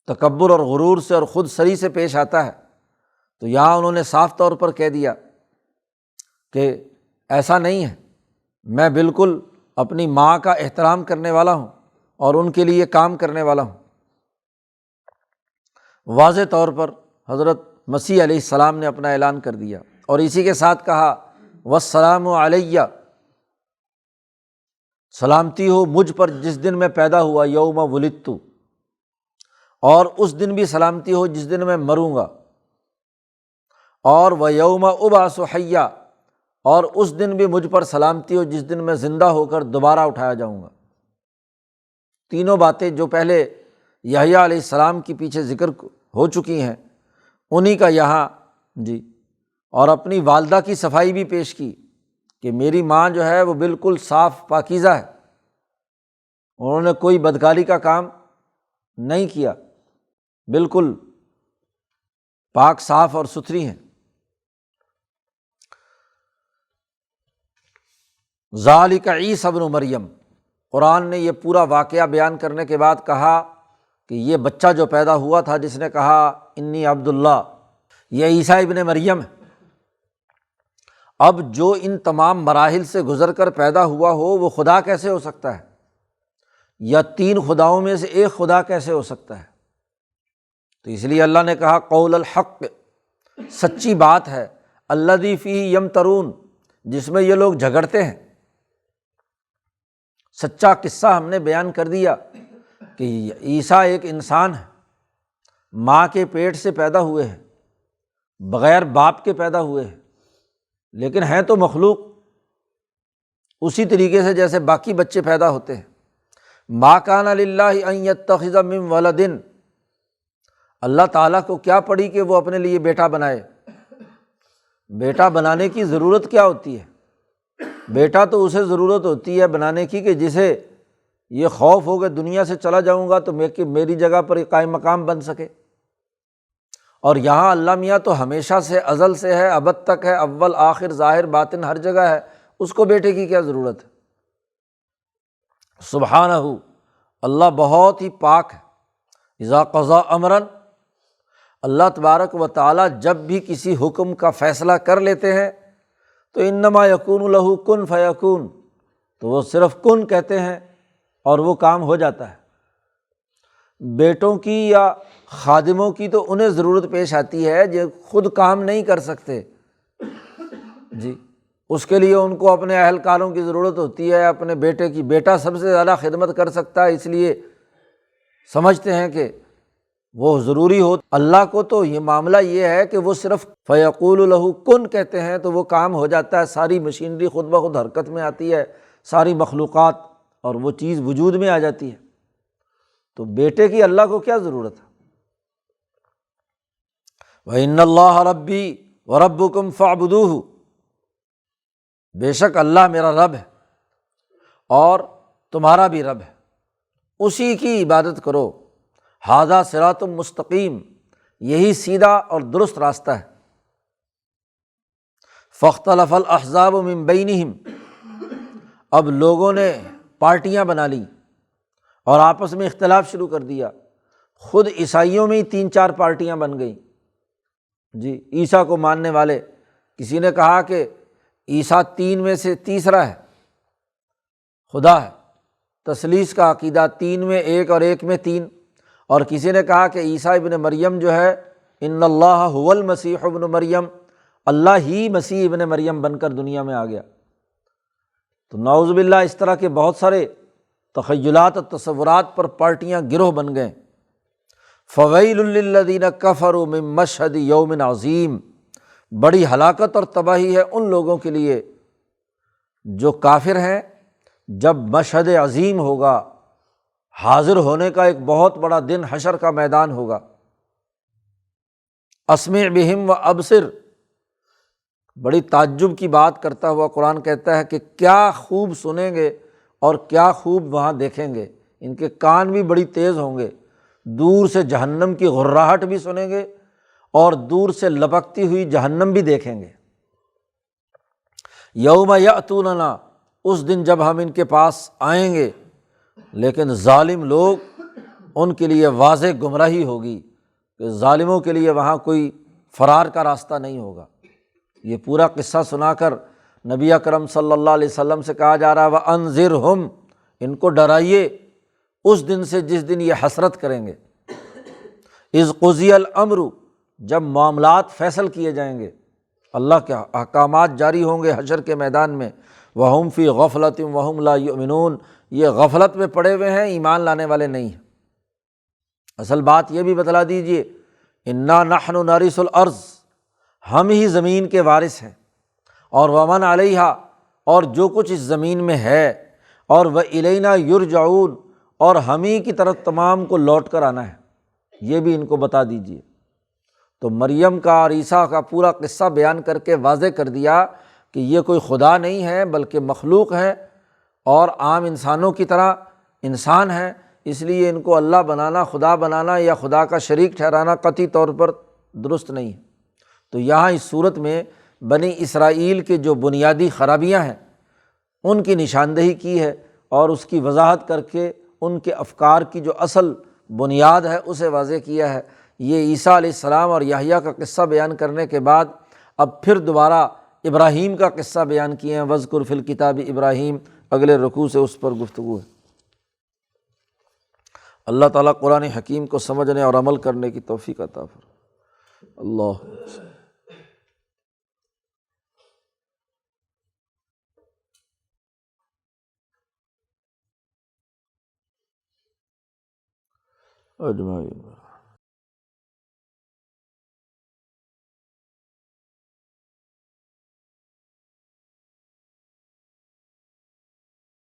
تکبر اور غرور سے اور خود سری سے پیش آتا ہے۔ تو یہاں انہوں نے صاف طور پر کہہ دیا کہ ایسا نہیں ہے، میں بالکل اپنی ماں کا احترام کرنے والا ہوں اور ان کے لیے کام کرنے والا ہوں۔ واضح طور پر حضرت مسیح علیہ السلام نے اپنا اعلان کر دیا، اور اسی کے ساتھ کہا والسلام علیہ، سلامتی ہو مجھ پر جس دن میں پیدا ہوا، یوم ولدت، اور اس دن بھی سلامتی ہو جس دن میں مروں گا، اور ویوم ابعث حیّ، اور اس دن بھی مجھ پر سلامتی ہو جس دن میں زندہ ہو کر دوبارہ اٹھایا جاؤں گا۔ تینوں باتیں جو پہلے یحییٰ علیہ السلام کی پیچھے ذکر ہو چکی ہیں، انہی کا یہاں اور اپنی والدہ کی صفائی بھی پیش کی کہ میری ماں جو ہے وہ بالکل صاف پاکیزہ ہے، انہوں نے کوئی بدکاری کا کام نہیں کیا، بالکل پاک صاف اور ستھری ہیں۔ ذالک عیسی ابن مریم، قرآن نے یہ پورا واقعہ بیان کرنے کے بعد کہا کہ یہ بچہ جو پیدا ہوا تھا جس نے کہا انی عبداللہ، یہ عیسیٰ ابن مریم ہے، اب جو ان تمام مراحل سے گزر کر پیدا ہوا ہو وہ خدا کیسے ہو سکتا ہے؟ یا تین خداؤں میں سے ایک خدا کیسے ہو سکتا ہے؟ تو اس لیے اللہ نے کہا قول الحق، سچی بات ہے، الذی فیہ یمترون، جس میں یہ لوگ جھگڑتے ہیں۔ سچا قصہ ہم نے بیان کر دیا کہ عیسیٰ ایک انسان ہے، ماں کے پیٹ سے پیدا ہوئے ہیں، بغیر باپ کے پیدا ہوئے ہیں، لیکن ہیں تو مخلوق اسی طریقے سے جیسے باقی بچے پیدا ہوتے ہیں۔ ما کان للہ ان یتخذ من ولد، اللہ تعالیٰ کو کیا پڑی کہ وہ اپنے لیے بیٹا بنائے؟ بیٹا بنانے کی ضرورت کیا ہوتی ہے؟ بیٹا تو اسے ضرورت ہوتی ہے بنانے کی کہ جسے یہ خوف ہو کہ دنیا سے چلا جاؤں گا تو میری جگہ پر قائم مقام بن سکے۔ اور یہاں اللہ میاں تو ہمیشہ سے، ازل سے ہے، ابد تک ہے، اول آخر ظاہر باطن ہر جگہ ہے، اس کو بیٹے کی کیا ضرورت ہے؟ سبحانہ، اللہ بہت ہی پاک ہے۔ اذا قضا امرا، اللہ تبارک و تعالیٰ جب بھی کسی حکم کا فیصلہ کر لیتے ہیں تو انما یکون لہ کن فیکون، تو وہ صرف کن کہتے ہیں اور وہ کام ہو جاتا ہے۔ بیٹوں کی یا خادموں کی تو انہیں ضرورت پیش آتی ہے جو خود کام نہیں کر سکتے، جی اس کے لیے ان کو اپنے اہلکاروں کی ضرورت ہوتی ہے، اپنے بیٹے کی۔ بیٹا سب سے زیادہ خدمت کر سکتا ہے، اس لیے سمجھتے ہیں کہ وہ ضروری ہو۔ اللہ کو تو یہ معاملہ یہ ہے کہ وہ صرف فیقول لہ کن کہتے ہیں تو وہ کام ہو جاتا ہے، ساری مشینری خود بخود حرکت میں آتی ہے، ساری مخلوقات، اور وہ چیز وجود میں آ جاتی ہے۔ تو بیٹے کی اللہ کو کیا ضرورت ہے؟ وَإِنَّ اللَّهَ رَبِّي وَرَبُّكُمْ فَاعْبُدُوهُ، بے شک اللہ میرا رب ہے اور تمہارا بھی رب ہے، اسی کی عبادت کرو۔ ھذا صراط مستقیم، یہی سیدھا اور درست راستہ ہے۔ فاختلف الاحزاب من بینہم، اب لوگوں نے پارٹیاں بنا لیں اور آپس میں اختلاف شروع کر دیا۔ خود عیسائیوں میں ہی 3-4 پارٹیاں بن گئیں، جی عیسیٰ کو ماننے والے، کسی نے کہا کہ عیسیٰ 3 میں سے تیسرا ہے، خدا ہے، تثلیث کا عقیدہ، 3 میں 1 اور 1 میں 3۔ اور کسی نے کہا کہ عیسیٰ ابن مریم جو ہے، ان اللہ هو المسیح ابن مریم، اللہ ہی مسیح ابن مریم بن کر دنیا میں آ گیا۔ تو نعوذ باللہ اس طرح کے بہت سارے تخیلات اور تصورات پر پارٹیاں گروہ بن گئے۔ فویل للذین کفروا من مشہد یوم عظیم، بڑی ہلاکت اور تباہی ہے ان لوگوں کے لیے جو کافر ہیں، جب مشہد عظیم ہوگا، حاضر ہونے کا ایک بہت بڑا دن، حشر کا میدان ہوگا۔ اسمع بہم و ابصر، بڑی تعجب کی بات کرتا ہوا قرآن کہتا ہے کہ کیا خوب سنیں گے اور کیا خوب وہاں دیکھیں گے۔ ان کے کان بھی بڑی تیز ہوں گے، دور سے جہنم کی غراہٹ بھی سنیں گے اور دور سے لپکتی ہوئی جہنم بھی دیکھیں گے۔ یوم یأتوننا، اس دن جب ہم ان کے پاس آئیں گے، لیکن ظالم لوگ، ان کے لیے واضح گمراہی ہوگی کہ ظالموں کے لیے وہاں کوئی فرار کا راستہ نہیں ہوگا۔ یہ پورا قصہ سنا کر نبی اکرم صلی اللہ علیہ وسلم سے کہا جا رہا ہے وَأَنذِرْهُمْ، ان کو ڈرائیے اس دن سے جس دن یہ حسرت کریں گے۔ اذ قضی الامر، جب معاملات فیصل کیے جائیں گے، اللہ کے احکامات جاری ہوں گے حشر کے میدان میں۔ وَهُمْ فِي غَفْلَةٍ وَهُمْ لَا يُؤْمِنُونَ، یہ غفلت میں پڑے ہوئے ہیں، ایمان لانے والے نہیں ہیں۔ اصل بات یہ بھی بتلا دیجئے، اِنَّا نَحْنُ نَرِثُ الْأَرْضَ، ہم ہی زمین کے وارث ہیں، اور وَمَنْ عَلَيْهَا، اور جو کچھ اس زمین میں ہے، اور وَإِلَيْنَا يُرْجَعُونَ، اور ہم ہی کی طرف تمام کو لوٹ کر آنا ہے، یہ بھی ان کو بتا دیجئے۔ تو مریم کا اور عیسیٰ کا پورا قصہ بیان کر کے واضح کر دیا کہ یہ کوئی خدا نہیں ہے بلکہ مخلوق ہے اور عام انسانوں کی طرح انسان ہے، اس لیے ان کو اللہ بنانا، خدا بنانا یا خدا کا شریک ٹھہرانا قطعی طور پر درست نہیں ہے۔ تو یہاں اس صورت میں بنی اسرائیل کے جو بنیادی خرابیاں ہیں ان کی نشاندہی کی ہے اور اس کی وضاحت کر کے ان کے افکار کی جو اصل بنیاد ہے اسے واضح کیا ہے۔ یہ عیسیٰ علیہ السلام اور یحییٰ کا قصہ بیان کرنے کے بعد اب پھر دوبارہ ابراہیم کا قصہ بیان کیے ہیں، وذکر فی الکتاب ابراہیم، اگلے رکوع سے اس پر گفتگو ہے۔ اللہ تعالیٰ قرآن حکیم کو سمجھنے اور عمل کرنے کی توفیق عطا فرمائے۔ اللہ اجمعین۔